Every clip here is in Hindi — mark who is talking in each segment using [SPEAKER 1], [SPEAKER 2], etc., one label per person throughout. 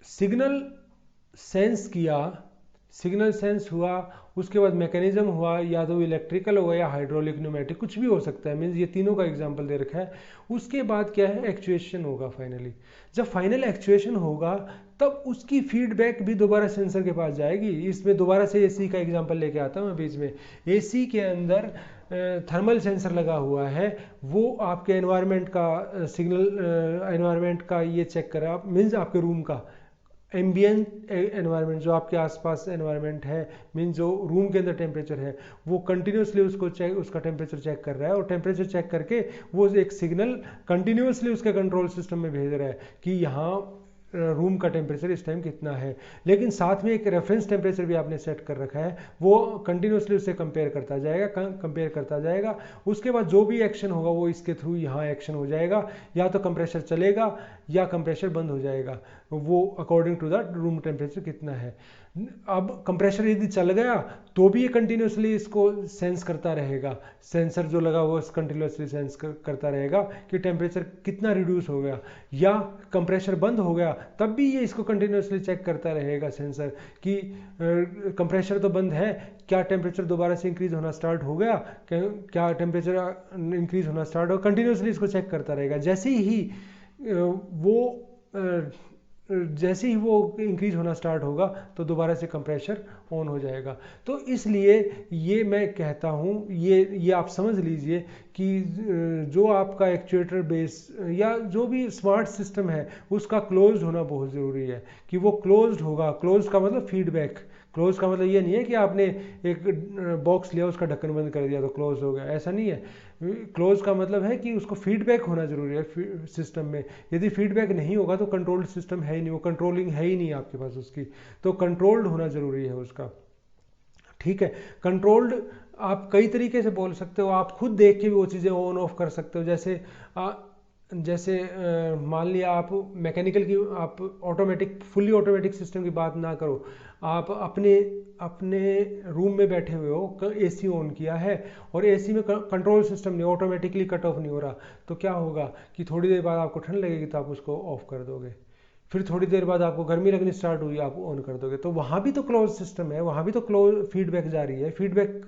[SPEAKER 1] सिग्नल सेंस किया, सिग्नल सेंस हुआ, उसके बाद मैकेनिज्म हुआ, या तो इलेक्ट्रिकल होगा या हाइड्रोलिक न्यूमेटिक, कुछ भी हो सकता है, मीन्स ये तीनों का एग्जांपल दे रखा है। उसके बाद क्या है, एक्चुएशन होगा फाइनली। जब फाइनल एक्चुएशन होगा तब उसकी फीडबैक भी दोबारा सेंसर के पास जाएगी। इसमें दोबारा से एसी का एग्जांपल लेके आता हूँ मैं बीच में। एसी के अंदर थर्मल सेंसर लगा हुआ है, वो आपके एनवायरनमेंट का सिग्नल, एनवायरनमेंट का ये चेक कर रहा है, मीन्स आपके रूम का एम्बियंट एनवायरनमेंट, जो आपके आसपास एनवायरनमेंट है, मीन जो रूम के अंदर टेम्परेचर है, वो कंटिन्यूसली उसको चेक, उसका टेम्परेचर चेक कर रहा है, और टेम्परेचर चेक करके वो एक सिग्नल कंटिन्यूसली उसके कंट्रोल सिस्टम में भेज रहा है कि यहाँ रूम का टेम्परेचर इस टाइम कितना है। लेकिन साथ में एक रेफरेंस टेम्परेचर भी आपने सेट कर रखा है, वो कंटिन्यूसली उससे कंपेयर करता जाएगा, कंपेयर करता जाएगा। उसके बाद जो भी एक्शन होगा वो इसके थ्रू यहाँ एक्शन हो जाएगा, या तो कंप्रेशर चलेगा या कंप्रेशर बंद हो जाएगा, वो according to the room temperature कितना है। अब कंप्रेशर यदि चल गया तो भी ये कंटिन्यूसली इसको सेंस करता रहेगा, सेंसर जो लगा हुआ कंटिन्यूसली सेंस करता रहेगा कि टेम्परेचर कितना रिड्यूस हो गया। या कंप्रेशर बंद हो गया तब भी ये इसको कंटिन्यूसली चेक करता रहेगा सेंसर कि कंप्रेशर तो बंद है, क्या टेम्परेचर दोबारा से इंक्रीज होना स्टार्ट हो गया, क्या टेम्परेचर इंक्रीज होना स्टार्ट हो, कंटिन्यूसली इसको चेक करता रहेगा। जैसे ही वो इंक्रीज होना स्टार्ट होगा तो दोबारा से कंप्रेशर ऑन हो जाएगा। तो इसलिए ये मैं कहता हूँ, ये आप समझ लीजिए कि जो आपका एक्चुएटर बेस या जो भी स्मार्ट सिस्टम है उसका क्लोज्ड होना बहुत ज़रूरी है, कि वो क्लोज्ड होगा। क्लोज्ड का मतलब फीडबैक, क्लोज का मतलब ये नहीं है कि आपने एक बॉक्स लिया उसका ढक्कन बंद कर दिया तो क्लोज हो गया, ऐसा नहीं है। क्लोज का मतलब है कि उसको फीडबैक होना जरूरी है सिस्टम में। यदि फीडबैक नहीं होगा तो कंट्रोल्ड सिस्टम है ही नहीं, वो कंट्रोलिंग है ही नहीं आपके पास उसकी, तो कंट्रोल्ड होना जरूरी है उसका। ठीक है, कंट्रोल्ड आप कई तरीके से बोल सकते हो, आप खुद देख के भी वो चीज़ें ऑन ऑफ कर सकते हो। जैसे मान लिया आप मैकेनिकल की, आप ऑटोमेटिक, फुल्ली ऑटोमेटिक सिस्टम की बात ना करो, आप अपने अपने रूम में बैठे हुए हो, एसी ऑन किया है और एसी में कंट्रोल सिस्टम नहीं, ऑटोमेटिकली कट ऑफ नहीं हो रहा, तो क्या होगा कि थोड़ी देर बाद आपको ठंड लगेगी तो आप उसको ऑफ कर दोगे, फिर थोड़ी देर बाद आपको गर्मी लगनी स्टार्ट हुई आप ऑन कर दोगे। तो वहाँ भी तो क्लोज सिस्टम है, वहाँ भी तो क्लोज फीडबैक जारी है। फीडबैक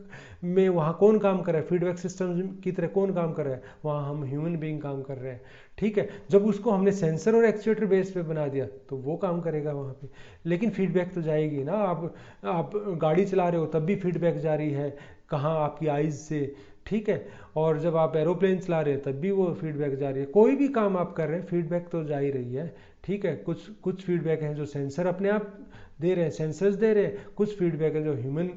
[SPEAKER 1] में वहाँ कौन काम कर रहा है, फीडबैक सिस्टम की तरह कौन काम कर रहा है, वहाँ हम ह्यूमन बीइंग काम कर रहे हैं। ठीक है, जब उसको हमने सेंसर और एक्चुएटर बेस पे बना दिया तो वो काम करेगा वहाँ पे, लेकिन फीडबैक तो जाएगी ना। आप गाड़ी चला रहे हो तब भी फीडबैक जारी है, कहाँ, आपकी आइज़ से। ठीक है, और जब आप एरोप्लेन चला रहे हैं तब भी वो फीडबैक जा रही है। कोई भी काम आप कर रहे हैं फीडबैक तो जा ही रही है। ठीक है, कुछ फीडबैक है जो सेंसर अपने आप दे रहे हैं, सेंसर्स दे रहे हैं, कुछ फीडबैक है जो ह्यूमन,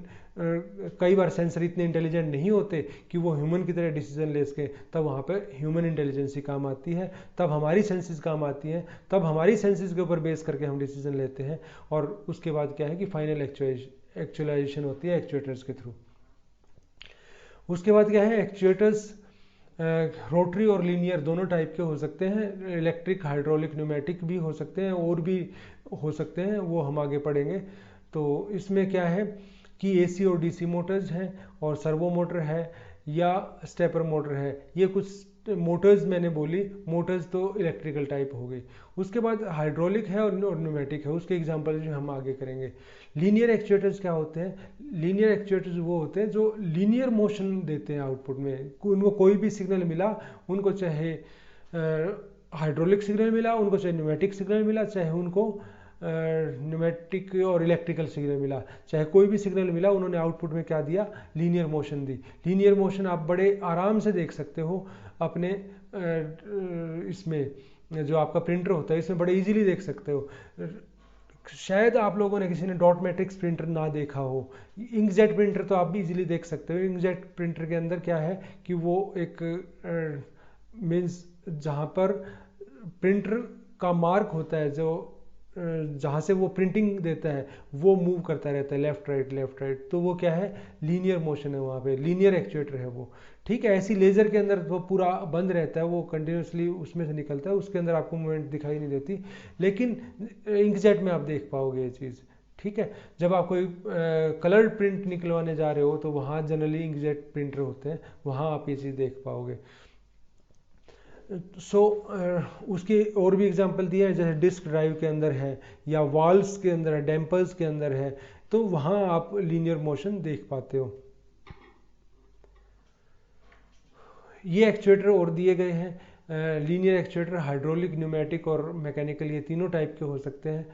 [SPEAKER 1] कई बार सेंसर इतने इंटेलिजेंट नहीं होते कि वो ह्यूमन की तरह डिसीजन ले सके, तब वहाँ पर ह्यूमन इंटेलिजेंस ही काम आती है, तब हमारी सेंसेस काम आती हैं, तब हमारी सेंसेस के ऊपर बेस करके हम डिसीजन लेते हैं। और उसके बाद क्या है कि फाइनल एक्चुअलाइजेशन होती है एक्चुएटर्स के थ्रू। उसके बाद क्या है, एक्चुएटर्स रोटरी और लीनियर दोनों टाइप के हो सकते हैं, इलेक्ट्रिक, हाइड्रोलिक, न्यूमेटिक भी हो सकते हैं, और भी हो सकते हैं, वो हम आगे पढ़ेंगे। तो इसमें क्या है कि एसी और डीसी मोटर्स हैं, और सर्वो मोटर है या स्टेपर मोटर है। ये कुछ मोटर्स मैंने बोली, मोटर्स तो इलेक्ट्रिकल टाइप हो गई। उसके बाद हाइड्रोलिक है और न्यूमेटिक है, उसके एग्जांपल जो हम आगे करेंगे। लीनियर एक्चुएटर्स क्या होते हैं, लीनियर एक्चुएटर्स वो होते हैं जो लीनियर मोशन देते हैं आउटपुट में। उनको कोई भी सिग्नल मिला, उनको चाहे हाइड्रोलिक सिग्नल मिला, उनको चाहे न्यूमेटिक सिग्नल मिला, चाहे उनको न्यूमेटिक और इलेक्ट्रिकल सिग्नल मिला, चाहे कोई भी सिग्नल मिला, उन्होंने आउटपुट में क्या दिया, लीनियर मोशन दी। लीनियर मोशन आप बड़े आराम से देख सकते हो अपने इसमें जो आपका प्रिंटर होता है इसमें बड़े इजीली देख सकते हो। शायद आप लोगों ने किसी ने डॉट मैट्रिक्स प्रिंटर ना देखा हो, इंकजेट प्रिंटर तो आप भी इजीली देख सकते हो। इंकजेट प्रिंटर के अंदर क्या है कि वो एक मीन्स जहाँ पर प्रिंटर का मार्क होता है, जो जहाँ से वो प्रिंटिंग देता है वो मूव करता रहता है, लेफ्ट राइट लेफ्ट राइट, तो वो क्या है, लीनियर मोशन है, वहाँ पे लीनियर एक्चुएटर है वो। ठीक है, ऐसी लेज़र के अंदर वो पूरा बंद रहता है, वो कंटिन्यूसली उसमें से निकलता है, उसके अंदर आपको मूवमेंट दिखाई नहीं देती, लेकिन इंकजेट में आप देख पाओगे ये चीज़। ठीक है, जब आप कोई कलर्ड प्रिंट निकलवाने जा रहे हो तो वहाँ जनरली इंकजेट प्रिंटर होते हैं, वहाँ आप ये चीज़ देख पाओगे। सो उसके और भी एग्जांपल दिया है, जैसे डिस्क ड्राइव के अंदर है या वाल्व्स के अंदर है, डैम्पर्स के अंदर है, तो वहाँ आप लीनियर मोशन देख पाते हो। ये एक्चुएटर और दिए गए हैं, लीनियर एक्चुएटर हाइड्रोलिक, न्यूमेटिक और मैकेनिकल, ये तीनों टाइप के हो सकते हैं।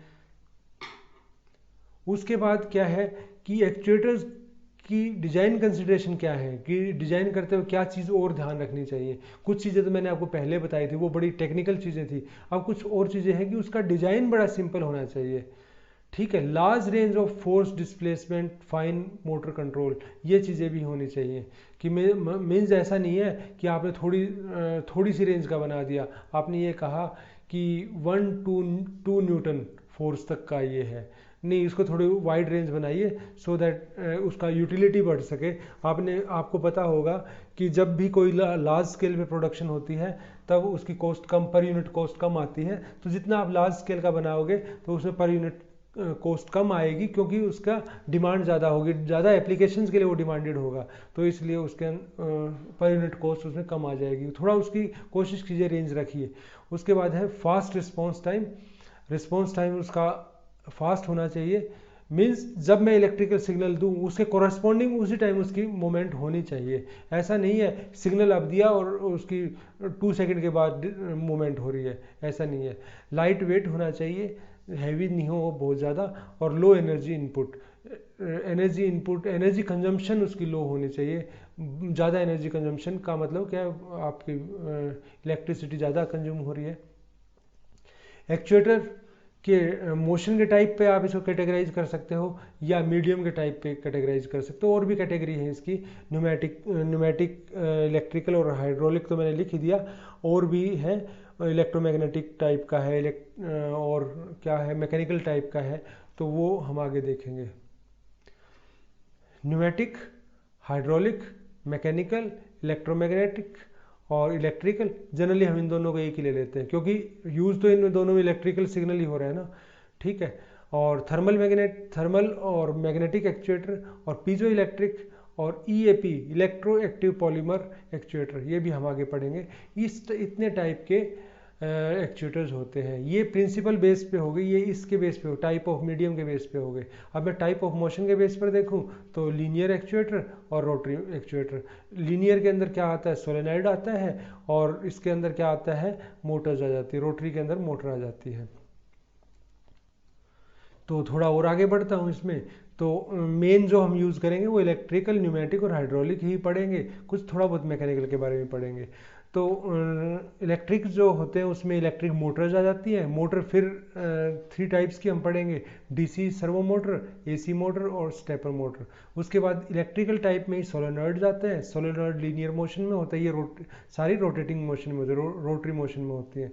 [SPEAKER 1] उसके बाद क्या है कि एक्चुएटर्स की डिज़ाइन कंसिडरेशन क्या है, कि डिज़ाइन करते हुए क्या चीज़ और ध्यान रखनी चाहिए। कुछ चीज़ें तो मैंने आपको पहले बताई थी, वो बड़ी टेक्निकल चीज़ें थी। अब कुछ और चीज़ें हैं कि उसका डिज़ाइन बड़ा सिंपल होना चाहिए, ठीक है। Large range of force displacement, fine motor control, ये चीज़ें भी होनी चाहिए। कि मीन्स ऐसा नहीं है कि आपने थोड़ी सी रेंज का बना दिया, आपने ये कहा कि 1 to 2 न्यूटन फोर्स तक का ये है, नहीं, इसको थोड़ी वाइड रेंज बनाइए सो दैट उसका यूटिलिटी बढ़ सके। आपको पता होगा कि जब भी कोई लार्ज स्केल पे प्रोडक्शन होती है तब उसकी कॉस्ट कम, पर यूनिट कॉस्ट कम आती है। तो जितना आप लार्ज स्केल का बनाओगे तो उसमें पर यूनिट कॉस्ट कम आएगी, क्योंकि उसका डिमांड ज़्यादा होगी, ज़्यादा एप्लीकेशंस के लिए वो डिमांडेड होगा, तो इसलिए उसके पर यूनिट कॉस्ट उसमें कम आ जाएगी। थोड़ा उसकी कोशिश कीजिए, रेंज रखिए। उसके बाद है fast response time. Response time उसका फास्ट होना चाहिए, मीन्स जब मैं इलेक्ट्रिकल सिग्नल दूं उसके कोरस्पॉन्डिंग उसी टाइम उसकी मूवमेंट होनी चाहिए। ऐसा नहीं है सिग्नल अब दिया और उसकी 2 सेकंड के बाद मूवमेंट हो रही है, ऐसा नहीं है। लाइट वेट होना चाहिए, हैवी नहीं हो बहुत ज़्यादा, और low energy input. Energy consumption उसकी लो होनी चाहिए। ज़्यादा एनर्जी कंजम्पशन का मतलब क्या है, आपकी इलेक्ट्रिसिटी ज़्यादा कंज्यूम हो रही है। एक्चुएटर के मोशन के टाइप पे आप इसको कैटेगराइज कर सकते हो, या मीडियम के टाइप पे कैटेगराइज कर सकते हो। और भी कैटेगरी है इसकी, न्यूमेटिक, इलेक्ट्रिकल और हाइड्रोलिक तो मैंने लिख ही दिया। और भी है, इलेक्ट्रोमैग्नेटिक टाइप का है, और क्या है, मैकेनिकल टाइप का है, तो वो हम आगे देखेंगे। न्यूमेटिक, हाइड्रोलिक, मैकेनिकल, इलेक्ट्रोमैग्नेटिक और इलेक्ट्रिकल, जनरली हम इन दोनों को एक ही ले लेते हैं, क्योंकि यूज़ तो इन दोनों में इलेक्ट्रिकल सिग्नल ही हो रहा है ना, ठीक है। और थर्मल और मैग्नेटिक एक्चुएटर, और पीजो इलेक्ट्रिक, और EAP, electro active polymer actuator, ये भी हम आगे पढ़ेंगे। इतने टाइप के एक्चुएटर्स होते हैं। ये प्रिंसिपल बेस पे हो गए, ये इसके बेस पे हो, टाइप ऑफ मीडियम के बेस पे हो गए। अब मैं टाइप ऑफ मोशन के बेस पर देखूं तो लीनियर एक्चुएटर और रोटरी एक्चुएटर। लीनियर के अंदर क्या आता है, सोलेनॉइड आता है, और इसके अंदर क्या आता है, मोटर्स आ जाती है। रोटरी के अंदर मोटर आ जाती है। तो थोड़ा और आगे बढ़ता हूँ इसमें। तो मेन जो हम यूज़ करेंगे वो इलेक्ट्रिकल, न्यूमेटिक और हाइड्रोलिक ही पढ़ेंगे, कुछ थोड़ा बहुत मैकेनिकल के बारे में पढ़ेंगे। तो इलेक्ट्रिक जो होते हैं उसमें इलेक्ट्रिक मोटर्स आ जाती है। मोटर फिर 3 टाइप्स की हम पढ़ेंगे, DC servo motor, AC motor और स्टेपर मोटर। उसके बाद इलेक्ट्रिकल टाइप में ही सोलेनॉइड्स आते हैं। सोलेनॉइड लीनियर मोशन में होता है, ये सारी रोटेटिंग मोशन में होती है, रोटरी मोशन में होती है।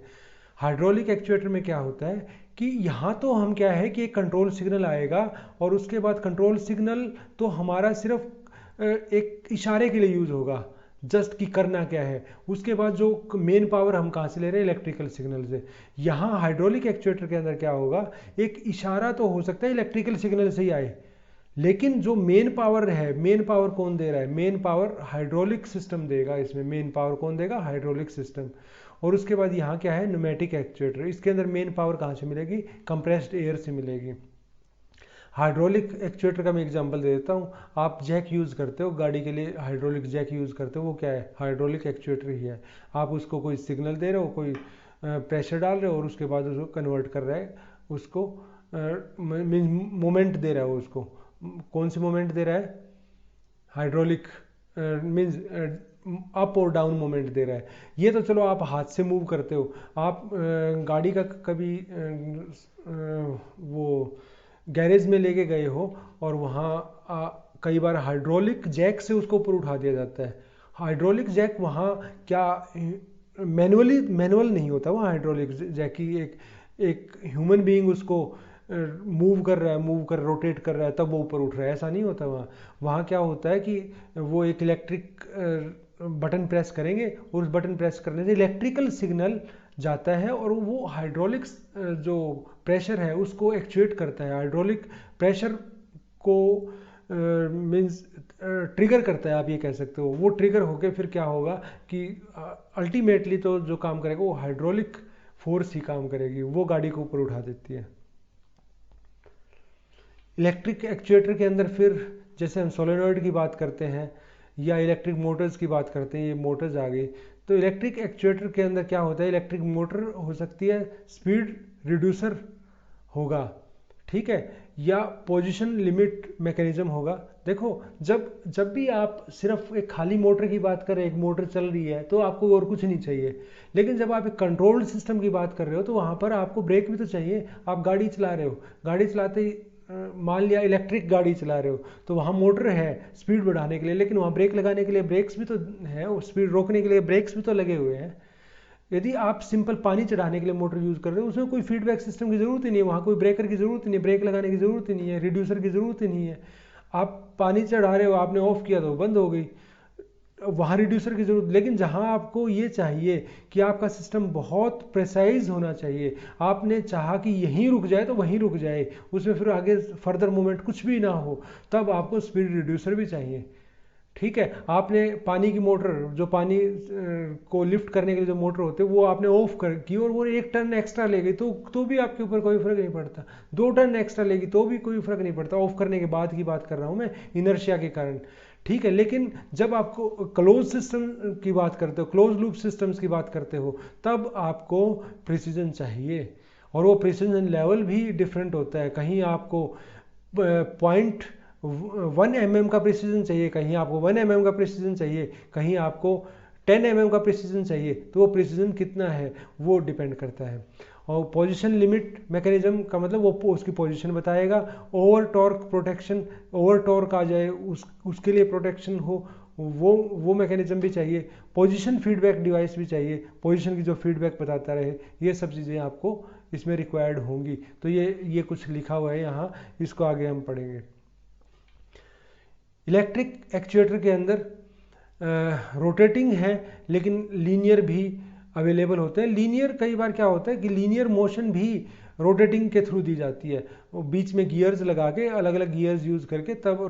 [SPEAKER 1] हाइड्रोलिक एक्चुएटर में क्या होता है कि यहाँ तो हम क्या है कि एक कंट्रोल सिग्नल आएगा, और उसके बाद कंट्रोल सिग्नल तो हमारा सिर्फ एक इशारे के लिए यूज़ होगा, जस्ट कि करना क्या है। उसके बाद जो मेन पावर हम कहाँ से ले रहे हैं, इलेक्ट्रिकल सिग्नल से। यहाँ हाइड्रोलिक एक्चुएटर के अंदर क्या होगा, एक इशारा तो हो सकता है इलेक्ट्रिकल सिग्नल से ही आए, लेकिन जो मेन पावर है, मेन पावर कौन दे रहा है, मेन पावर हाइड्रोलिक सिस्टम देगा। इसमें मेन पावर कौन देगा, हाइड्रोलिक सिस्टम। और उसके बाद यहाँ क्या है, न्यूमेटिक एक्चुएटर। इसके अंदर मेन पावर कहाँ से मिलेगी, कंप्रेस्ड एयर से मिलेगी। हाइड्रोलिक एक्चुएटर का मैं एग्जांपल दे देता हूँ। आप जैक यूज़ करते हो गाड़ी के लिए, हाइड्रोलिक जैक यूज़ करते हो, वो क्या है, हाइड्रोलिक एक्चुएटर ही है। आप उसको कोई सिग्नल दे रहे हो, कोई प्रेशर डाल रहे हो, और उसके बाद उसको कन्वर्ट कर रहा है, उसको मोमेंट दे रहा है उसको। कौन सी मोमेंट दे रहा है, हाइड्रोलिक, मीन्स अप और डाउन मोमेंट दे रहा है। ये तो चलो आप हाथ से मूव करते हो। आप गाड़ी का कभी वो गैरेज में लेके गए हो, और वहाँ कई बार हाइड्रोलिक जैक से उसको ऊपर उठा दिया जाता है। हाइड्रोलिक जैक वहाँ क्या मैनुअल नहीं होता, वहाँ हाइड्रोलिक जैक की एक ह्यूमन बीइंग उसको मूव कर रहा है, रोटेट कर रहा है, तब वो ऊपर उठ रहा है, ऐसा नहीं होता। वहाँ क्या होता है कि वो एक इलेक्ट्रिक बटन प्रेस करेंगे, और उस बटन प्रेस करने से इलेक्ट्रिकल सिग्नल जाता है, और वो हाइड्रोलिक जो प्रेशर है उसको एक्चुएट करता है। हाइड्रोलिक प्रेशर को मीन्स ट्रिगर करता है, आप ये कह सकते हो। वो ट्रिगर होके फिर क्या होगा कि अल्टीमेटली तो जो काम करेगा वो हाइड्रोलिक फोर्स ही काम करेगी, वो गाड़ी को ऊपर उठा देती है। इलेक्ट्रिक एक्चुएटर के अंदर फिर जैसे हम सोलेनॉइड की बात करते हैं या इलेक्ट्रिक मोटर्स की बात करते हैं, ये मोटर्स आ गई, तो इलेक्ट्रिक एक्चुएटर के अंदर क्या होता है, इलेक्ट्रिक मोटर हो सकती है, स्पीड रिड्यूसर होगा, ठीक है, या पोजीशन लिमिट मैकेनिज्म होगा। देखो जब भी आप सिर्फ एक खाली मोटर की बात करें, एक मोटर चल रही है तो आपको और कुछ नहीं चाहिए, लेकिन जब आप एक कंट्रोल्ड सिस्टम की बात कर रहे हो तो वहाँ पर आपको ब्रेक भी तो चाहिए। आप गाड़ी चला रहे हो, गाड़ी चलाते ही मान लिया इलेक्ट्रिक गाड़ी चला रहे हो तो वहाँ मोटर है स्पीड बढ़ाने के लिए, लेकिन वहाँ ब्रेक लगाने के लिए ब्रेक्स भी तो है, और स्पीड रोकने के लिए ब्रेक्स भी तो लगे हुए हैं। यदि आप सिंपल पानी चढ़ाने के लिए मोटर यूज़ कर रहे हो, उसमें कोई फीडबैक सिस्टम की ज़रूरत ही नहीं है, वहाँ कोई ब्रेकर की ज़रूरत ही नहीं है, ब्रेक लगाने की ज़रूरत ही नहीं है, रिड्यूसर की ज़रूरत ही नहीं है। आप पानी चढ़ा रहे हो, आपने ऑफ किया तो बंद हो गई, वहाँ रिड्यूसर की ज़रूरत। लेकिन जहाँ आपको ये चाहिए कि आपका सिस्टम बहुत प्रेसाइज होना चाहिए, आपने चाहा कि यहीं रुक जाए तो वहीं रुक जाए, उसमें फिर आगे फर्दर मूवमेंट कुछ भी ना हो, तब आपको स्पीड रिड्यूसर भी चाहिए, ठीक है। आपने पानी की मोटर, जो पानी को लिफ्ट करने के लिए जो मोटर होते हैं, वो आपने ऑफ कर की और वो 1 टन एक्स्ट्रा ले गई तो भी आपके ऊपर कोई फर्क नहीं पड़ता, 2 टन एक्स्ट्रा लेगी तो भी कोई फर्क नहीं पड़ता, ऑफ करने के बाद की बात कर रहा हूँ मैं, इनर्शिया के कारण, ठीक है। लेकिन जब आपको क्लोज सिस्टम की बात करते हो, क्लोज लूप सिस्टम्स की बात करते हो, तब आपको प्रिसीजन चाहिए, और वो प्रिसीजन लेवल भी डिफरेंट होता है। कहीं आपको 0.1 mm का प्रिसीजन चाहिए, कहीं आपको 1 mm का प्रिसीजन चाहिए, कहीं आपको 10 mm का प्रिसीजन चाहिए, तो वो प्रिसीजन कितना है वो डिपेंड करता है। और पोजीशन लिमिट मैकेनिज्म का मतलब वो उसकी पोजीशन बताएगा। Over torque protection, over torque आ जाए उसके लिए प्रोटेक्शन हो, वो मैकेनिज्म भी चाहिए। पोजीशन फीडबैक डिवाइस भी चाहिए, पोजीशन की जो फीडबैक बताता रहे, ये सब चीज़ें आपको इसमें रिक्वायर्ड होंगी। तो ये कुछ लिखा हुआ है यहाँ, इसको आगे हम पढ़ेंगे। इलेक्ट्रिक एक्चुएटर के अंदर रोटेटिंग है, लेकिन लीनियर भी अवेलेबल होते हैं। लीनियर कई बार क्या होता है कि लीनियर मोशन भी रोटेटिंग के थ्रू दी जाती है, वो बीच में गियर्स लगा के, अलग अलग गियर्स यूज़ करके तब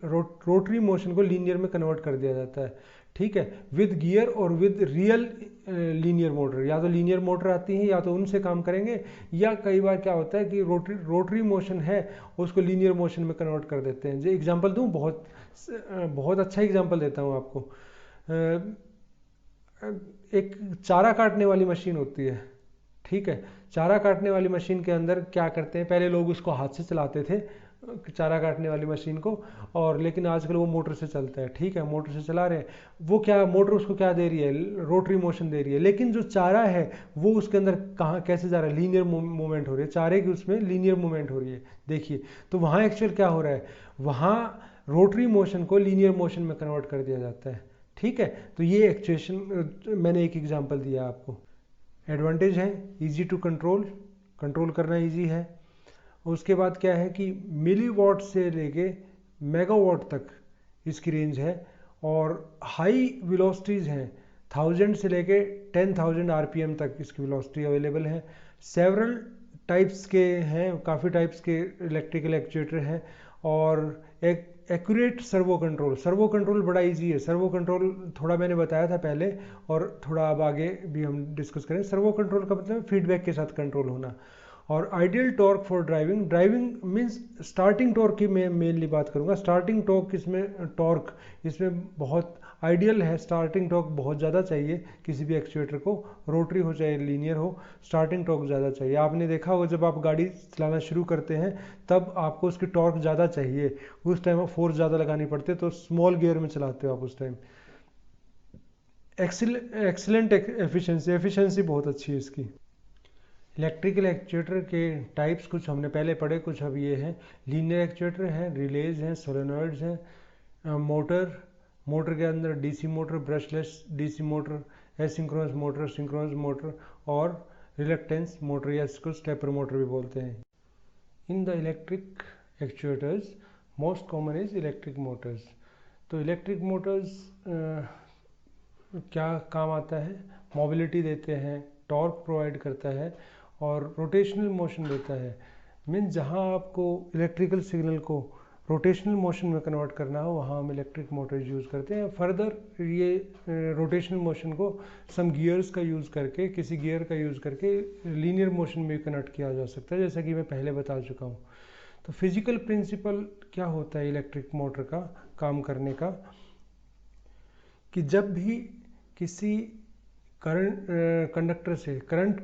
[SPEAKER 1] रोटरी मोशन को लीनियर में कन्वर्ट कर दिया जाता है, ठीक है, विद गियर और विद रियल लीनियर मोटर। या तो लीनियर मोटर आती है, या तो उनसे काम करेंगे, या कई बार क्या होता है कि रोटरी मोशन है उसको लीनियर मोशन में कन्वर्ट कर देते हैं। जो एग्जांपल दूं, बहुत अच्छा एग्जांपल देता हूं आपको। एक चारा काटने वाली मशीन होती है, ठीक है। चारा काटने वाली मशीन के अंदर क्या करते हैं, पहले लोग उसको हाथ से चलाते थे चारा काटने वाली मशीन को, और लेकिन आजकल वो मोटर से चलता है, ठीक है, मोटर से चला रहे हैं। वो क्या, मोटर उसको क्या दे रही है, रोटरी मोशन दे रही है, लेकिन जो चारा है वो उसके अंदर कहाँ कैसे जा रहा है, लीनियर मूवमेंट हो रही है, चारे की उसमें लीनियर मूवमेंट हो रही है, देखिए। तो वहाँ एक्चुअल क्या हो रहा है, वहाँ रोटरी मोशन को लीनियर मोशन में कन्वर्ट कर दिया जाता है, ठीक है। तो ये एक्चुएशन मैंने एक एग्जाम्पल दिया आपको। एडवांटेज है इजी टू कंट्रोल करना इजी है। उसके बाद क्या है कि मिलीवॉट से लेके मेगावाट तक इसकी रेंज है, और हाई वेलोसिटीज़ हैं, 1000 से लेके 10,000 RPM तक इसकी वेलोसिटी अवेलेबल है। सेवरल टाइप्स के हैं, काफ़ी टाइप्स के इलेक्ट्रिकल एक्चुएटर हैं, और एक एक्यूरेट सर्वो कंट्रोल बड़ा इजी है। सर्वो कंट्रोल थोड़ा मैंने बताया था पहले, और थोड़ा अब आगे भी हम डिस्कस करें। सर्वो कंट्रोल का मतलब फीडबैक के साथ कंट्रोल होना। और ideal torque for driving means starting torque की मैं मेनली बात करूंगा। स्टार्टिंग टॉर्क इसमें बहुत आइडियल है, स्टार्टिंग टॉर्क बहुत ज़्यादा चाहिए किसी भी एक्चुएटर को, रोटरी हो चाहे लीनियर हो, स्टार्टिंग टॉर्क ज़्यादा चाहिए। आपने देखा होगा जब आप गाड़ी चलाना शुरू करते हैं तब आपको उसकी टॉर्क ज़्यादा चाहिए, उस टाइम आप फोर्स ज़्यादा लगानी पड़ती है, तो स्मॉल गियर में चलाते हो आप उस टाइम। एक्सीलेंट एफिशिएंसी बहुत अच्छी है इसकी। इलेक्ट्रिकल एक्चुएटर के टाइप्स कुछ हमने पहले पढ़े, कुछ अब ये हैं। लीनियर एक्चुएटर हैं, रिलेज हैं, सोलेनॉइड्स हैं, मोटर के अंदर DC motor, brushless DC motor, asynchronous motor, synchronous motor, और रिलक्टेंस मोटर या इसको स्टेपर मोटर भी बोलते हैं। In the electric actuators most common is electric Motors. तो इलेक्ट्रिक मोटर्स क्या काम आता है, मोबिलिटी देते हैं, टॉर्क प्रोवाइड करता है, और रोटेशनल मोशन देता है। मीन्स जहाँ आपको इलेक्ट्रिकल सिग्नल को रोटेशनल मोशन में कन्वर्ट करना हो वहाँ हम इलेक्ट्रिक मोटर यूज़ करते हैं। फर्दर ये रोटेशनल मोशन को सम गियर्स का यूज़ करके, किसी गियर का यूज़ करके लीनियर मोशन में कन्वर्ट किया जा सकता है, जैसा कि मैं पहले बता चुका हूँ। तो फिजिकल प्रिंसिपल क्या होता है इलेक्ट्रिक मोटर का काम करने का, कि जब भी किसी कंडक्टर से करंट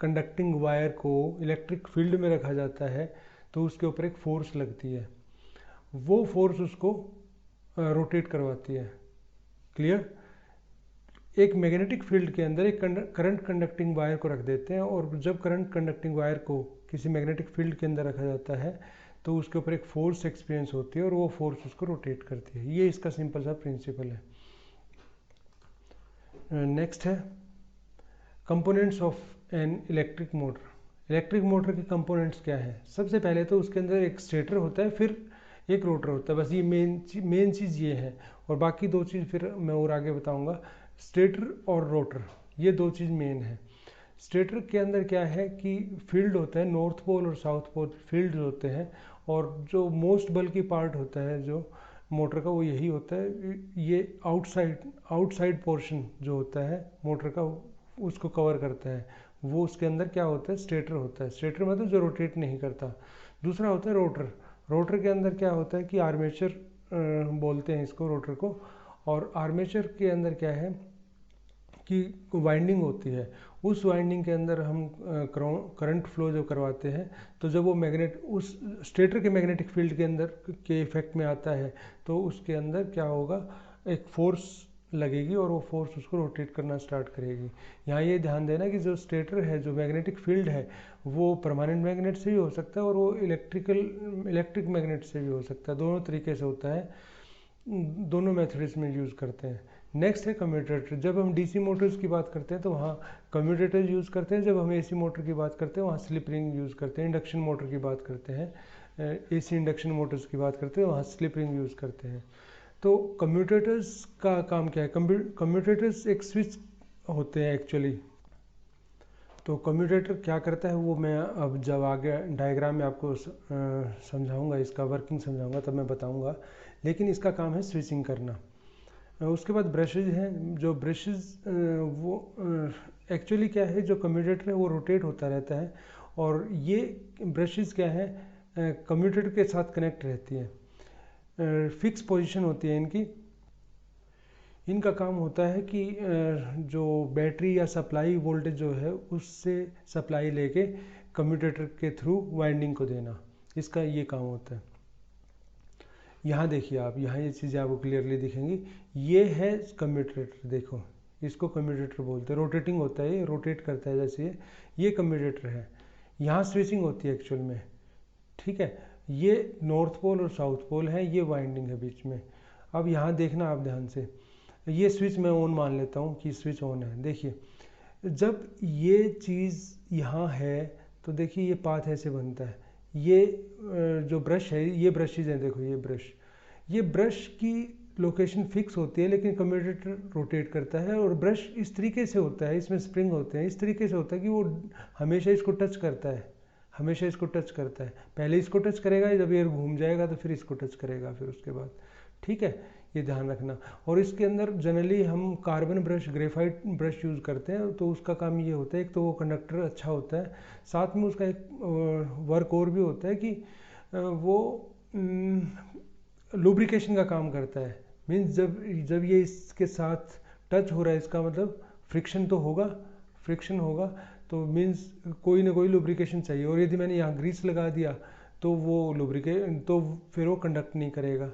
[SPEAKER 1] कंडक्टिंग वायर को इलेक्ट्रिक फील्ड में रखा जाता है तो उसके ऊपर एक फोर्स लगती है, वो फोर्स उसको रोटेट करवाती है। क्लियर? एक मैग्नेटिक फील्ड के अंदर एक करंट कंडक्टिंग वायर को रख देते हैं, और जब करंट कंडक्टिंग वायर को किसी मैग्नेटिक फील्ड के अंदर रखा जाता है तो उसके ऊपर एक फोर्स एक्सपीरियंस होती है और वो फोर्स उसको रोटेट करती है। ये इसका सिंपल सा प्रिंसिपल है। नेक्स्ट है components of an electric motor. Electric motor के कंपोनेंट्स क्या हैं? सबसे पहले तो उसके अंदर एक स्टेटर होता है, फिर एक रोटर होता है, बस ये मेन चीज़ ये है, और बाकी दो चीज़ फिर मैं और आगे बताऊंगा। स्टेटर और रोटर ये दो चीज़ मेन है। स्टेटर के अंदर क्या है कि फील्ड होता है, नॉर्थ पोल और साउथ पोल फील्ड होते हैं, और जो मोस्ट बल्कि पार्ट होता है जो मोटर का वो यही होता है। ये आउटसाइड पोर्शन जो होता है मोटर का उसको कवर करता है, वो उसके अंदर क्या होता है? स्टेटर होता है। स्टेटर मतलब जो रोटेट नहीं करता। दूसरा होता है रोटर। रोटर के अंदर क्या होता है कि आर्मेचर बोलते हैं इसको, रोटर को, और आर्मेचर के अंदर क्या है कि वाइंडिंग होती है। उस वाइंडिंग के अंदर हम करंट फ्लो जो करवाते हैं, तो जब वो उस स्टेटर के मैग्नेटिक फील्ड के अंदर के इफेक्ट में आता है तो उसके अंदर क्या होगा, एक फोर्स लगेगी और वो फोर्स उसको रोटेट करना स्टार्ट करेगी। यहाँ ये ध्यान देना कि जो स्टेटर है, जो मैग्नेटिक फील्ड है, वो परमानेंट मैग्नेट से भी हो सकता है और वो इलेक्ट्रिक मैग्नेट से भी हो सकता है। दोनों तरीके से होता है, दोनों मेथड्स में यूज़ करते हैं। नेक्स्ट है कम्यूटेटर। जब हम डीसी मोटर्स की बात करते हैं तो वहाँ कम्यूटेटर यूज़ करते हैं। जब हम एसी मोटर की बात करते हैं वहाँ स्लिप रिंग यूज़ करते हैं। इंडक्शन मोटर की बात करते हैं, एसी इंडक्शन मोटर्स की बात करते हैं वहाँ स्लिप रिंग यूज़ करते हैं। तो कम्यूटेटर्स का काम क्या है? कम्यूटेटर्स एक स्विच होते हैं एक्चुअली। तो कम्यूटेटर क्या करता है वो मैं अब जब आगे डायग्राम में आपको समझाऊंगा, इसका वर्किंग समझाऊंगा, तब मैं बताऊंगा। लेकिन इसका काम है स्विचिंग करना। उसके बाद ब्रशेज हैं। जो ब्रशेज वो एक्चुअली क्या है, जो कम्यूटेटर है वो रोटेट होता रहता है, और ये ब्रशेज क्या है, कम्यूटेटर के साथ कनेक्ट रहती है। फिक्स पोजीशन होती है इनकी। इनका काम होता है कि जो बैटरी या सप्लाई वोल्टेज जो है उससे सप्लाई लेके कम्यूटेटर के थ्रू वाइंडिंग को देना, इसका ये काम होता है। यहाँ देखिए आप, यहाँ ये चीज़ें आपको क्लियरली दिखेंगी। ये है कम्यूटेटर, देखो इसको कम्यूटेटर बोलते हैं। रोटेटिंग होता है, ये रोटेट करता है जैसे ये कम्यूटेटर है। यहाँ स्विचिंग होती है एक्चुअल में, ठीक है। ये नॉर्थ पोल और साउथ पोल है, ये वाइंडिंग है बीच में। अब यहाँ देखना आप ध्यान से, ये स्विच मैं ऑन मान लेता हूँ कि स्विच ऑन है। देखिए जब ये चीज़ यहाँ है तो देखिए ये पाथ ऐसे बनता है। ये जो ब्रश है, ये ब्रशेज हैं, देखो ये ब्रश की लोकेशन फिक्स होती है, लेकिन कम्यूटेटर रोटेट करता है, और ब्रश इस तरीके से होता है, इसमें स्प्रिंग होते हैं, इस तरीके से होता है कि वो हमेशा इसको टच करता है, हमेशा इसको टच करता है। पहले इसको टच करेगा, जब ये घूम जाएगा तो फिर इसको टच करेगा, फिर उसके बाद, ठीक है, ये ध्यान रखना। और इसके अंदर जनरली हम carbon brush, graphite brush use करते हैं, तो उसका काम ये होता है, एक तो वो कंडक्टर अच्छा होता है, साथ में उसका एक वर्क और भी होता है कि वो लुब्रिकेशन का काम करता है। मीन्स जब ये इसके साथ टच हो रहा है, इसका मतलब फ्रिक्शन तो होगा, फ्रिक्शन होगा तो मीन्स कोई ना कोई लुब्रिकेशन चाहिए। और यदि मैंने यहाँ ग्रीस लगा दिया तो वो तो फिर वो कंडक्ट नहीं करेगा,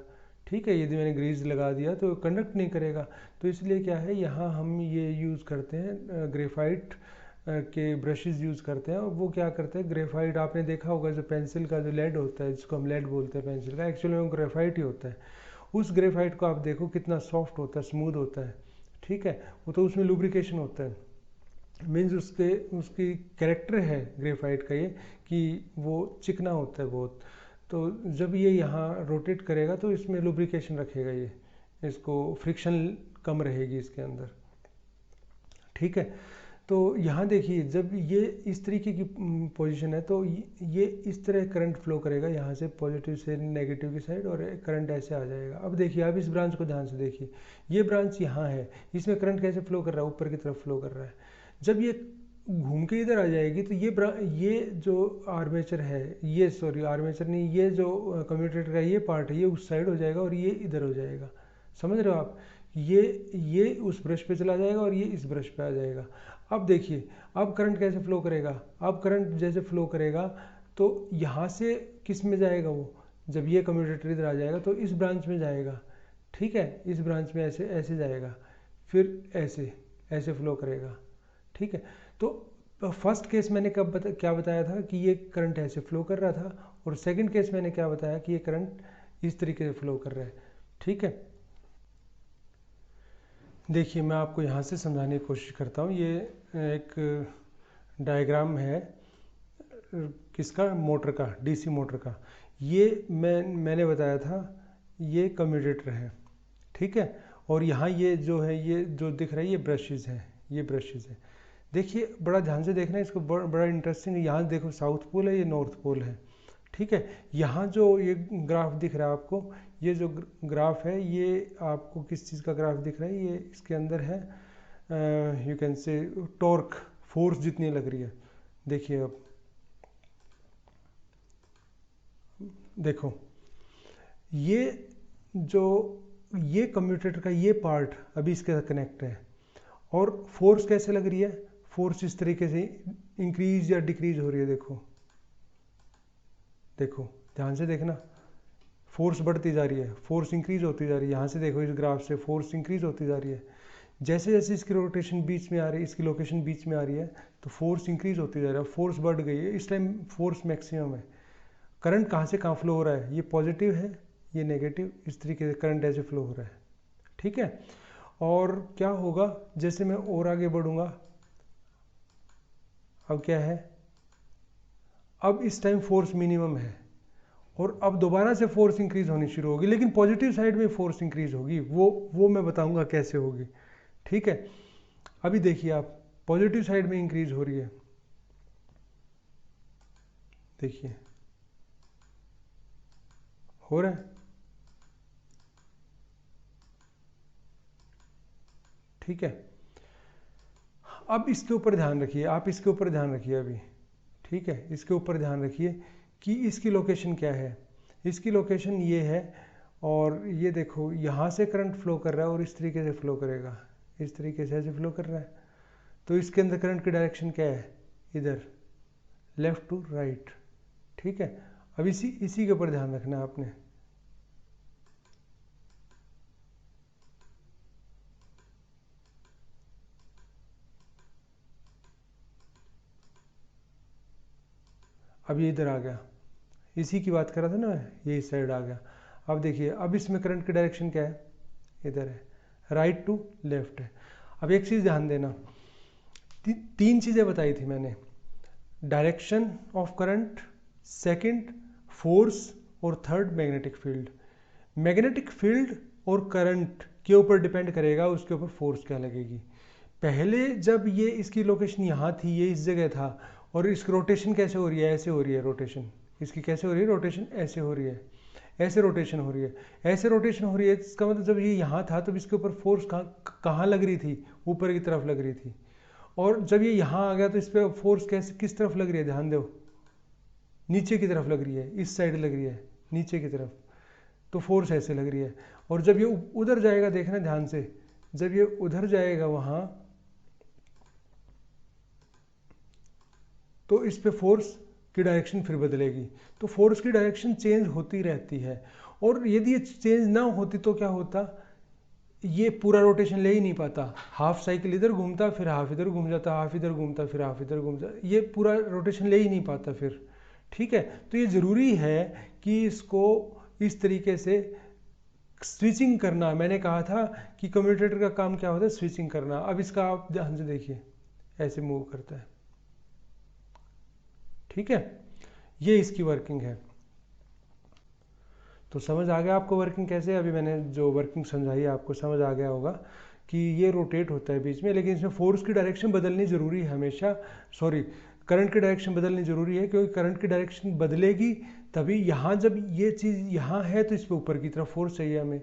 [SPEAKER 1] ठीक है। यदि मैंने ग्रीस लगा दिया तो कंडक्ट नहीं करेगा। तो इसलिए क्या है, यहाँ हम ये यूज़ करते हैं, ग्रेफाइट के ब्रशेज़ यूज़ करते हैं। और वो क्या करते हैं, ग्रेफाइट आपने देखा होगा, जो पेंसिल का जो लेड होता है, जिसको हम लेड बोलते हैं पेंसिल का, एक्चुअली में ग्रेफाइट ही होता है। उस ग्रेफाइट को आप देखो कितना सॉफ्ट होता है, स्मूथ होता है, ठीक है। वो तो उसमें लुब्रिकेशन होता है, मीन्स उसकी कैरेक्टर है ग्रेफाइट का ये कि वो चिकना होता है बहुत। तो जब ये यहाँ रोटेट करेगा तो इसमें लुब्रिकेशन रखेगा, ये इसको फ्रिक्शन कम रहेगी इसके अंदर, ठीक है। तो यहाँ देखिए जब ये इस तरीके की पोजीशन है तो ये इस तरह करंट फ्लो करेगा यहाँ से पॉजिटिव से नेगेटिव की साइड, और करंट ऐसे आ जाएगा। अब देखिए अब इस ब्रांच को ध्यान से देखिए, ये ब्रांच यहाँ है, इसमें करंट कैसे फ्लो कर रहा है, ऊपर की तरफ फ्लो कर रहा है। जब ये घूम के इधर आ जाएगी तो ये जो आर्मेचर है, ये सॉरी आर्मेचर नहीं, ये जो कम्यूटेटर का ये पार्ट है ये उस साइड हो जाएगा और ये इधर हो जाएगा। समझ रहे हो आप? ये उस ब्रश पे चला जाएगा और ये इस ब्रश पे आ जाएगा। अब देखिए अब करंट कैसे फ्लो करेगा, अब करंट जैसे फ्लो करेगा तो यहाँ से किस में जाएगा वो, जब ये कम्यूटेटर इधर आ जाएगा तो इस ब्रांच में जाएगा, ठीक है, इस ब्रांच में ऐसे ऐसे जाएगा, फिर ऐसे ऐसे फ्लो करेगा, ठीक है। तो फर्स्ट केस मैंने क्या बताया था कि ये करंट ऐसे फ्लो कर रहा था, और सेकंड केस मैंने क्या बताया कि ये करंट इस तरीके से फ्लो कर रहा है, ठीक है। देखिए मैं आपको यहाँ से समझाने की कोशिश करता हूँ। ये एक डायग्राम है किसका, मोटर का, डीसी मोटर का। ये मैंने बताया था ये कम्यूटेटर है, ठीक है। और यहाँ ये जो है, ये जो दिख रहा है ये ब्रशेज़ हैं, ये ब्रशेज़ हैं। देखिए बड़ा ध्यान से देखना है इसको, बड़ा इंटरेस्टिंग है। यहाँ देखो साउथ पोल है, ये नॉर्थ पोल है, ठीक है। यहाँ जो ये ग्राफ दिख रहा है आपको, ये जो ग्राफ है ये आपको किस चीज़ का ग्राफ दिख रहा है, ये इसके अंदर है you can say torque, force जितनी लग रही है। देखिए अब देखो ये कम्यूटेटर का ये पार्ट अभी इसके साथ कनेक्ट है, और फोर्स कैसे लग रही है, फोर्स इस तरीके से इंक्रीज या डिक्रीज हो रही है। देखो ध्यान से देखना, फोर्स बढ़ती जा रही है, फोर्स इंक्रीज होती जा रही है। यहाँ से देखो इस ग्राफ से फोर्स इंक्रीज होती जा रही है, जैसे जैसे इसकी रोटेशन बीच में आ रही है, इसकी लोकेशन बीच में आ रही है तो फोर्स इंक्रीज होती जा रही है, फोर्स बढ़ गई है, इस टाइम फोर्स मैक्सिमम है। करंट कहाँ से कहाँ फ्लो हो रहा है, ये पॉजिटिव है ये नेगेटिव, इस तरीके से करंट ऐसे फ्लो हो रहा है, ठीक है। और क्या होगा जैसे मैं और आगे बढ़ूंगा, अब क्या है, अब इस टाइम फोर्स मिनिमम है और अब दोबारा से फोर्स इंक्रीज होनी शुरू होगी, लेकिन पॉजिटिव साइड में फोर्स इंक्रीज होगी, वो मैं बताऊंगा कैसे होगी, ठीक है। अभी देखिए आप पॉजिटिव साइड में इंक्रीज हो रही है, देखिए हो रहा है, ठीक है। अब इसके ऊपर ध्यान रखिए, आप इसके ऊपर ध्यान रखिए अभी, ठीक है, इसके ऊपर ध्यान रखिए कि इसकी लोकेशन क्या है। इसकी लोकेशन ये है, और ये देखो यहाँ से करंट फ्लो कर रहा है और इस तरीके से फ्लो करेगा, इस तरीके से ऐसे फ्लो कर रहा है। तो इसके अंदर करंट की डायरेक्शन क्या है, इधर, लेफ्ट टू राइट, ठीक है। अब इसी के ऊपर ध्यान रखना है आपने। अब ये इधर आ गया, इसी की बात कर रहा था ना मैं, ये इस साइड आ गया। अब देखिए अब इसमें करंट की डायरेक्शन क्या है, इधर है, राइट टू लेफ्ट है। अब एक चीज़ ध्यान देना, तीन चीज़ें बताई थी मैंने, direction of current, second force, और third magnetic field. Magnetic field और करंट के ऊपर डिपेंड करेगा उसके ऊपर फोर्स क्या लगेगी। पहले जब ये इसकी लोकेशन यहाँ थी, ये इस जगह था, और इसकी रोटेशन कैसे हो रही है, ऐसे हो रही है रोटेशन, इसकी कैसे हो रही है रोटेशन, ऐसे हो रही है, ऐसे रोटेशन हो रही है, ऐसे रोटेशन हो रही है। इसका मतलब जब ये यहाँ था तब इसके ऊपर फोर्स कहाँ लग रही थी, ऊपर की तरफ लग रही थी, और जब ये यहाँ आ गया तो इस पर फोर्स कैसे किस तरफ लग रही है, ध्यान दो, नीचे की तरफ लग रही है, इस साइड लग रही है नीचे की तरफ, तो फोर्स ऐसे लग रही है। और जब ये उधर जाएगा, देखना ध्यान से, जब ये उधर जाएगा वहाँ तो इस पे फोर्स की डायरेक्शन फिर बदलेगी। तो फोर्स की डायरेक्शन चेंज होती रहती है, और यदि ये चेंज ना होती तो क्या होता, ये पूरा रोटेशन ले ही नहीं पाता, हाफ साइकिल इधर घूमता फिर हाफ इधर घूम जाता, हाफ इधर घूमता फिर हाफ इधर घूम जाता, ये पूरा रोटेशन ले ही नहीं पाता फिर, ठीक है। तो ये ज़रूरी है कि इसको इस तरीके से स्विचिंग करना। मैंने कहा था कि कम्यूटेटर का काम क्या होता है, स्विचिंग करना। अब इसका आप ध्यान से देखिए, ऐसे मूव करता है, ठीक है, ये इसकी वर्किंग है। तो समझ आ गया आपको वर्किंग कैसे, अभी मैंने जो वर्किंग समझाई आपको समझ आ गया होगा कि ये रोटेट होता है बीच में, लेकिन इसमें फोर्स की डायरेक्शन बदलनी ज़रूरी है हमेशा, सॉरी करंट की डायरेक्शन बदलनी ज़रूरी है, क्योंकि करंट की डायरेक्शन बदलेगी तभी, यहाँ जब ये चीज़ यहाँ है तो इस पर ऊपर की तरफ फोर्स चाहिए हमें,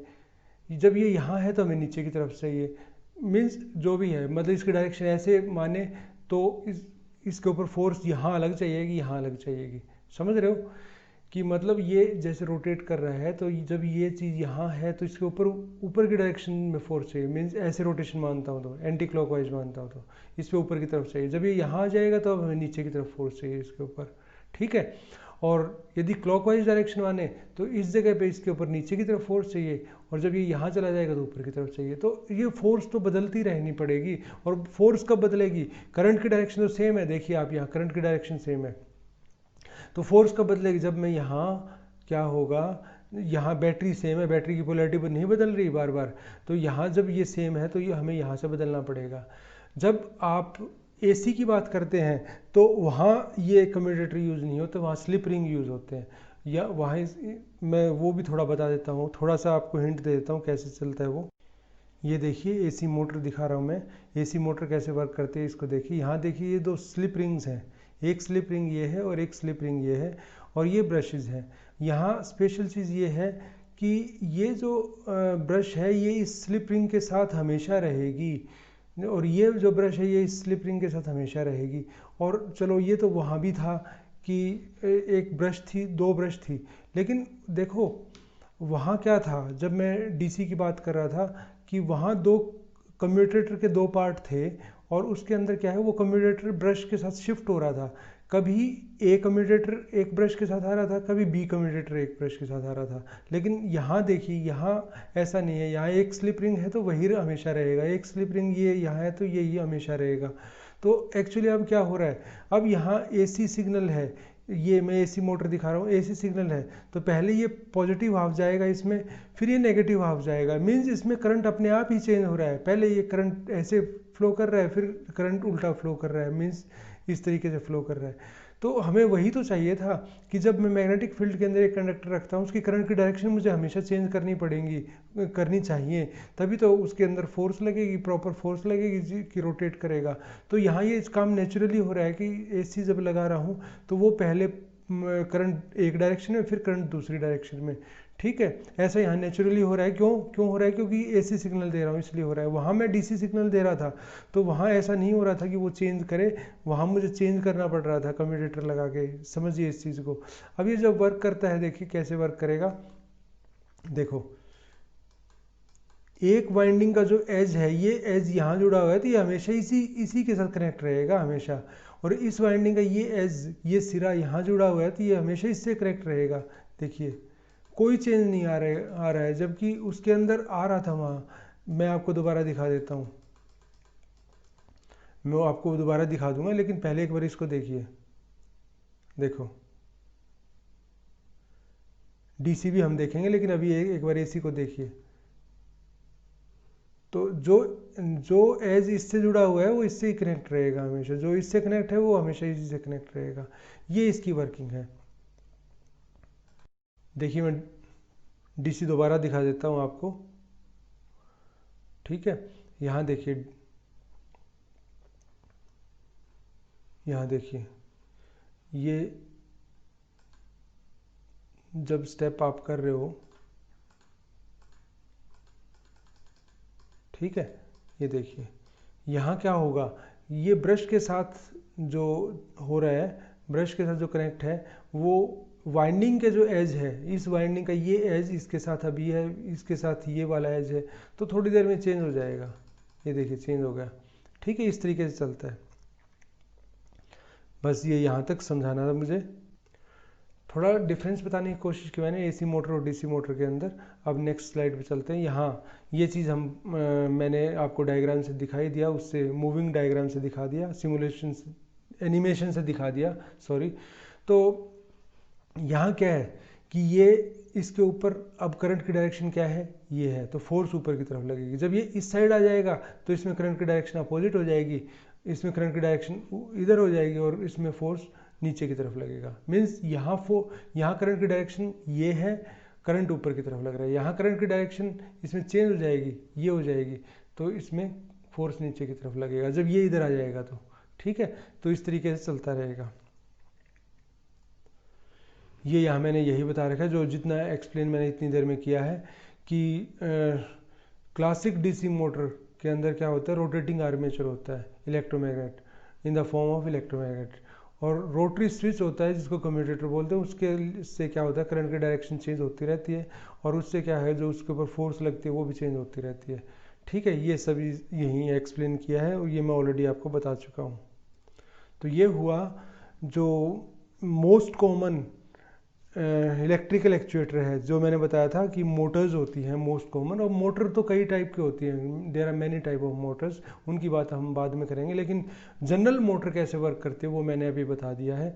[SPEAKER 1] जब ये यहाँ है तो हमें नीचे की तरफ चाहिए, मीन्स जो भी है, मतलब इसकी डायरेक्शन ऐसे माने तो इसके ऊपर फोर्स यहाँ अलग चाहिएगी, यहाँ अलग चाहिएगी, समझ रहे हो कि मतलब ये जैसे रोटेट कर रहा है तो जब ये चीज़ यहाँ है तो इसके ऊपर ऊपर की डायरेक्शन में फोर्स चाहिए, मीन्स ऐसे रोटेशन मानता हूँ तो एंटी क्लॉकवाइज मानता हूँ तो इस पर ऊपर की तरफ चाहिए, जब ये यहाँ आ जाएगा तो अब हमें नीचे की तरफ फोर्स चाहिए इसके ऊपर, ठीक है। और यदि क्लॉकवाइज डायरेक्शन माने तो इस जगह पे इसके ऊपर नीचे की तरफ फोर्स चाहिए, और जब ये यहाँ चला जाएगा तो ऊपर की तरफ चाहिए, तो ये फोर्स तो बदलती रहनी पड़ेगी। और फोर्स कब बदलेगी, करंट की डायरेक्शन तो सेम है, देखिए आप यहाँ करंट की डायरेक्शन सेम है, तो फोर्स कब बदलेगी, जब मैं यहाँ क्या होगा, यहाँ बैटरी सेम है, बैटरी की पोलैरिटी नहीं बदल रही बार बार, तो यहाँ जब ये सेम है तो ये हमें यहाँ से बदलना पड़ेगा। जब आप एसी की बात करते हैं तो वहाँ ये कम्यूटेटर यूज़ नहीं होते, वहाँ स्लिप रिंग यूज़ होते हैं, या वहाँ मैं वो भी थोड़ा बता देता हूँ, थोड़ा सा आपको हिंट दे देता हूँ कैसे चलता है वो। ये देखिए एसी मोटर दिखा रहा हूँ मैं, एसी मोटर कैसे वर्क करती है इसको देखिए, यहाँ देखिए ये दो स्लिप रिंग्स हैं, एक स्लिप रिंग ये है और एक स्लिप रिंग ये है, और ये ब्रशेज़ हैं। यहाँ स्पेशल चीज़ ये है कि ये जो ब्रश है ये इस स्लिप रिंग के साथ हमेशा रहेगी, और ये जो ब्रश है ये इस स्लिप रिंग के साथ हमेशा रहेगी। और चलो ये तो वहाँ भी था कि एक ब्रश थी, दो ब्रश थी, लेकिन देखो वहाँ क्या था, जब मैं डीसी की बात कर रहा था कि वहाँ दो कम्यूटेटर के दो पार्ट थे, और उसके अंदर क्या है वो कम्यूटेटर ब्रश के साथ शिफ्ट हो रहा था, कभी ए कम्यूटेटर एक ब्रश के साथ आ रहा था, कभी बी कम्यूटेटर एक ब्रश के साथ आ रहा था। लेकिन यहाँ देखिए यहाँ ऐसा नहीं है, यहाँ एक स्लिप रिंग है तो वही हमेशा रहेगा, एक स्लिप रिंग ये यहाँ है तो यही हमेशा रहेगा। तो एक्चुअली अब क्या हो रहा है, अब यहाँ एसी सिग्नल है, ये मैं एसी मोटर दिखा रहा हूँ, एसी सिग्नल है, तो पहले ये पॉजिटिव हाफ जाएगा इसमें, फिर ये नेगेटिव हाफ जाएगा, मीन्स इसमें करंट अपने आप ही चेंज हो रहा है, पहले ये करंट ऐसे फ्लो कर रहा है, फिर करंट उल्टा फ्लो कर रहा है, मीन्स इस तरीके से फ्लो कर रहा है। तो हमें वही तो चाहिए था कि जब मैं मैग्नेटिक फील्ड के अंदर एक कंडक्टर रखता हूँ उसकी करंट की डायरेक्शन मुझे हमेशा चेंज करनी चाहिए, तभी तो उसके अंदर फोर्स लगेगी, प्रॉपर फोर्स लगेगी कि रोटेट करेगा। तो यहाँ ये काम नेचुरली हो रहा है कि एसी जब लगा रहा हूँ तो वो पहले करंट एक डायरेक्शन में, फिर करंट दूसरी डायरेक्शन में, ठीक है। ऐसा यहाँ नेचुरली हो रहा है, क्यों हो रहा है, क्योंकि एसी सिग्नल दे रहा हूँ इसलिए हो रहा है। वहाँ मैं डीसी सिग्नल दे रहा था तो वहाँ ऐसा नहीं हो रहा था कि वो चेंज करे, वहाँ मुझे चेंज करना पड़ रहा था कम्यूटेटर लगा के, समझिए इस चीज़ को। अब ये जब वर्क करता है देखिए कैसे वर्क करेगा, देखो एक वाइंडिंग का जो एज है, ये एज यहाँ जुड़ा हुआ है तो ये हमेशा इसी के साथ कनेक्ट रहेगा हमेशा, और इस वाइंडिंग का ये एज, ये सिरा यहाँ जुड़ा हुआ है तो ये हमेशा इससे कनेक्ट रहेगा। देखिए कोई चेंज नहीं आ रहा है, जबकि उसके अंदर आ रहा था वहाँ। मैं आपको दोबारा दिखा देता हूँ, मैं आपको दोबारा दिखा दूंगा, लेकिन पहले एक बार इसको देखिए, देखो डीसी भी हम देखेंगे, लेकिन अभी एक बार एसी को देखिए। तो जो एज इससे जुड़ा हुआ है वो इससे ही कनेक्ट रहेगा हमेशा, जो इससे कनेक्ट है वो हमेशा इसी से कनेक्ट रहेगा, ये इसकी वर्किंग है। देखिए मैं डीसी दोबारा दिखा देता हूँ आपको, ठीक है। यहाँ देखिए, यहाँ देखिए ये जब स्टेप आप कर रहे हो, ठीक है, ये देखिए यहाँ क्या होगा, ये ब्रश के साथ जो हो रहा है, ब्रश के साथ जो कनेक्ट है वो वाइंडिंग के जो एज है, इस वाइंडिंग का ये एज इसके साथ अभी है, इसके साथ ये वाला एज है, तो थोड़ी देर में चेंज हो जाएगा। ये देखिए चेंज हो गया, ठीक है, इस तरीके से चलता है। बस ये यहाँ तक समझाना था मुझे, थोड़ा डिफरेंस बताने की कोशिश की मैंने एसी मोटर और डीसी मोटर के अंदर। अब नेक्स्ट स्लाइड पे चलते हैं। यहाँ ये चीज़ मैंने आपको डायग्राम से दिखाई दिया, उससे मूविंग डायग्राम से दिखा दिया, सिमुलेशन एनिमेशन से दिखा दिया, सॉरी। तो यहाँ क्या है कि ये इसके ऊपर अब करंट की डायरेक्शन क्या है, ये है, तो फोर्स ऊपर की तरफ लगेगी। जब ये इस साइड आ जाएगा तो इसमें करंट की डायरेक्शन अपोजिट हो जाएगी, इसमें करंट की डायरेक्शन इधर हो जाएगी, और इसमें फोर्स नीचे की तरफ लगेगा। मीन्स यहाँ करंट की डायरेक्शन ये है, करंट ऊपर की तरफ लग रहा है, यहाँ करंट की डायरेक्शन इसमें चेंज हो जाएगी, ये हो जाएगी, तो इसमें फोर्स नीचे की तरफ लगेगा जब ये इधर आ जाएगा तो, ठीक है। तो इस तरीके से चलता रहेगा। ये यहाँ मैंने यही बता रखा है, जो जितना एक्सप्लेन मैंने इतनी देर में किया है कि क्लासिक डीसी मोटर के अंदर क्या होता है, रोटेटिंग आर्मेचर होता है electromagnet in the form of electromagnet, और रोटरी स्विच होता है जिसको कम्यूटेटर बोलते हैं। उसके से क्या होता है, करंट की डायरेक्शन चेंज होती रहती है, और उससे क्या है जो उसके ऊपर फोर्स लगती है वो भी चेंज होती रहती है, ठीक है। ये सभी यही एक्सप्लेन किया है और ये मैं ऑलरेडी आपको बता चुका हूँ। तो ये हुआ जो मोस्ट कॉमन इलेक्ट्रिकल एक्चुएटर है, जो मैंने बताया था कि मोटर्स होती हैं मोस्ट कॉमन, और मोटर तो कई टाइप की होती हैं, there are many type of motors, उनकी बात हम बाद में करेंगे। लेकिन जनरल मोटर कैसे वर्क करती है वो मैंने अभी बता दिया है।